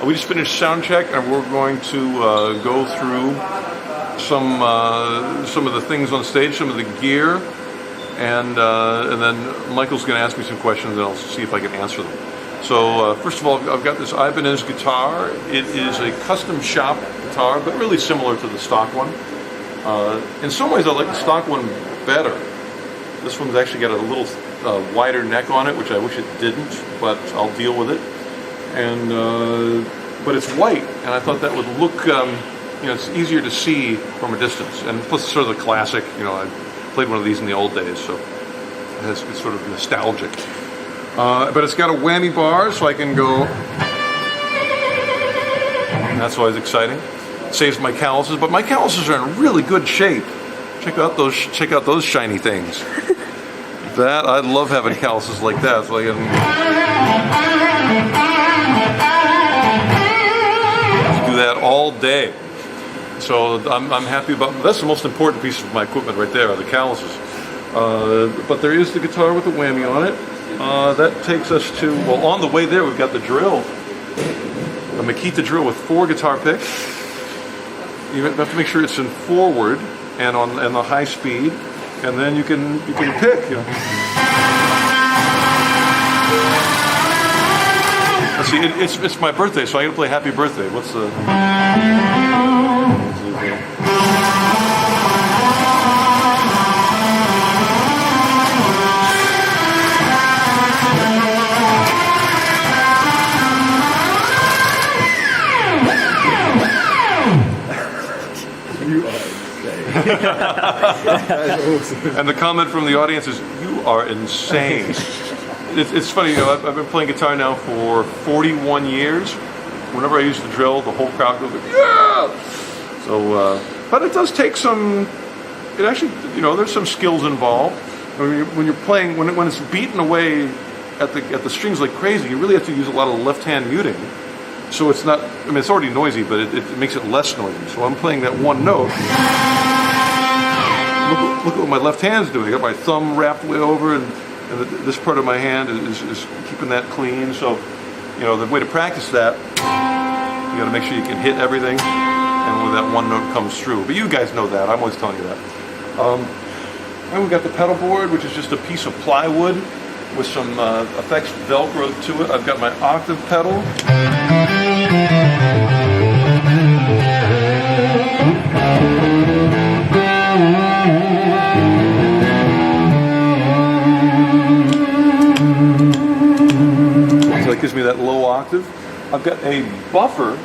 We just finished sound check, and we're going to go through some of the things on stage, some of the gear, and then Michael's going to ask me some questions, and I'll see if I can answer them. So first of all, I've got this Ibanezguitar. It is a custom shop guitar, but really similar to the stock one. In some ways, I like the stock one better. This one's actually got a little wider neck on it, which I wish it didn't, but I'll deal with it. And but it's white, and I thought that would look, it's easier to see from a distance. And plus, it's sort of the classic. I played one of these in the old days, so it's sort of nostalgic. But it's got a whammy bar, so I can go. And that's always exciting. It saves my calluses, but my calluses are in really good shape. Check out those shiny things. That I'd love having calluses like that, so I can do that all day. So I'm happy about that's the most important piece of my equipment right there, are the calluses. But there is the guitar with the whammy on it. That takes us to, well, on the way there we've got the drill, a Makita drill with 4 guitar picks. You have to make sure it's in forward and on the high speed, and then you can pick. Let's see, it's my birthday, so I got to play Happy Birthday. What's the? You are insane. And the comment from the audience is, "You are insane." It's funny, I've been playing guitar now for 41 years. Whenever I use the drill, the whole crowd goes, "Yeah!" So, but it does take some. It actually, there's some skills involved. When you're playing, when it's beaten away at the strings like crazy, you really have to use a lot of left-hand muting. So it's not, it's already noisy, but it makes it less noisy. So I'm playing that one note. Look at what my left hand's doing. I got my thumb wrapped way over, and this part of my hand is keeping that clean. So, the way to practice that, you got to make sure you can hit everything, and when that one note comes through. But you guys know that. I'm always telling you that. And we've got the pedal board, which is just a piece of plywood with some effects Velcro to it. I've got my octave pedal. So that gives me that low octave. I've got a buffer,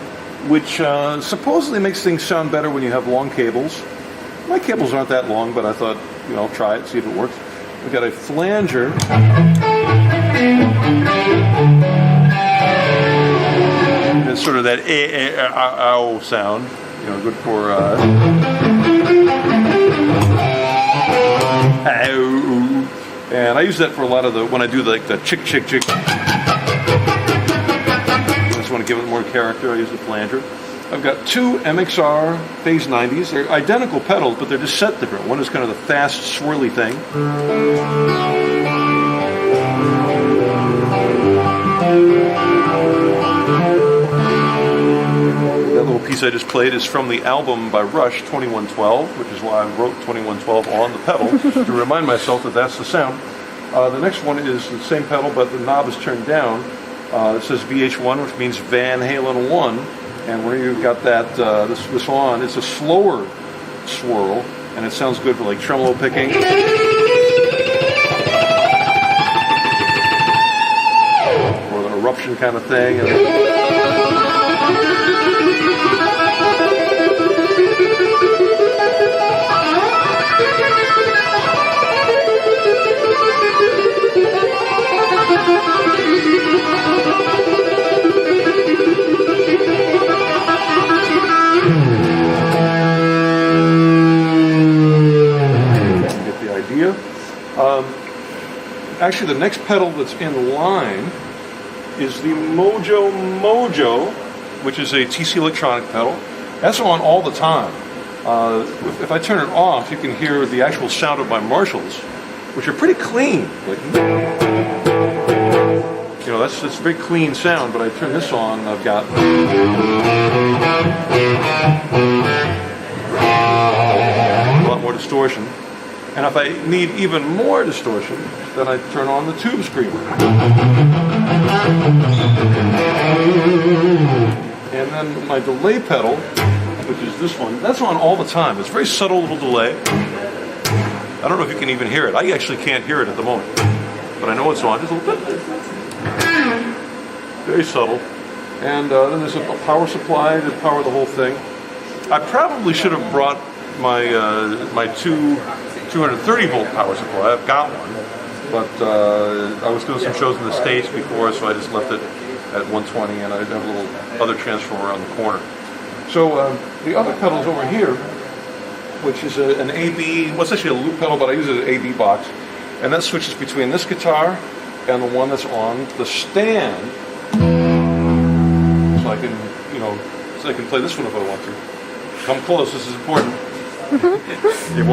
which supposedly makes things sound better when you have long cables. My cables aren't that long, but I thought, I'll try it, see if it works. We've got a flanger. And it's sort of that ow sound, good for ow. And I use that for a lot of when I do the chick. I just want to give it more character. I use the flanger. I've got 2 MXR Phase 90s. They're identical pedals, but they're just set different. One is kind of the fast, swirly thing. That little piece I just played is from the album by Rush, 2112, which is why I wrote 2112 on the pedal, to remind myself that that's the sound. The next one is the same pedal, but the knob is turned down. It says VH1, which means Van Halen 1. And where you've got that this on, it's a slower swirl, and it sounds good for like tremolo picking. Or an eruption kind of thing. Actually, the next pedal that's in line is the Mojo, which is a TC Electronic pedal. That's on all the time. If I turn it off, you can hear the actual sound of my Marshalls, which are pretty clean. Like, this, it's a very clean sound, but I turn this on, I've got a lot more distortion. And if I need even more distortion, then I turn on the tube screamer. And then my delay pedal, which is this one, that's on all the time. It's a very subtle little delay. I don't know if you can even hear it. I actually can't hear it at the moment, but I know it's on just a little bit. Very subtle. And then there's a power supply to power the whole thing. I probably should have brought my my 230 volt power supply. I've got one, but I was doing some shows in the States before, so I just left it at 120, and I have a little other transformer around the corner. So the other pedal's over here, which is an AB, well, it's actually a loop pedal, but I use it as an AB box, and that switches between this guitar and the one that's on the stand, so I can, so I can play this one if I want to. Come close, this is important. You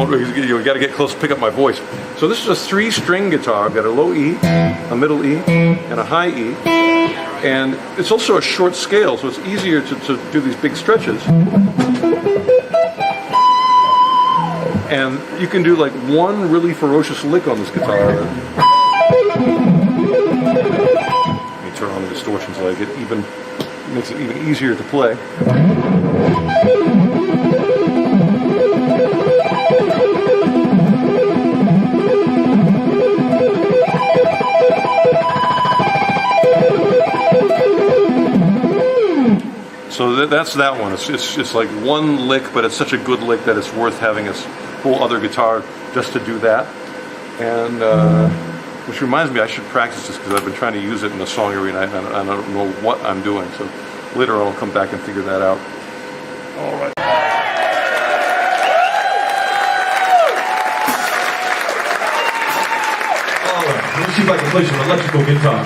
got to get close to pick up my voice. So this is a 3-string guitar. I've got a low E, a middle E, and a high E. And it's also a short scale, so it's easier to do these big stretches. And you can do like one really ferocious lick on this guitar. Let me turn on the distortion so I get even, makes it even easier to play. So that's that one. It's just like one lick, but it's such a good lick that it's worth having this whole other guitar just to do that. And which reminds me, I should practice this because I've been trying to use it in the song every night, and I don't know what I'm doing. So later on, I'll come back and figure that out. All right. All right. Let's see if I can play some electrical guitar.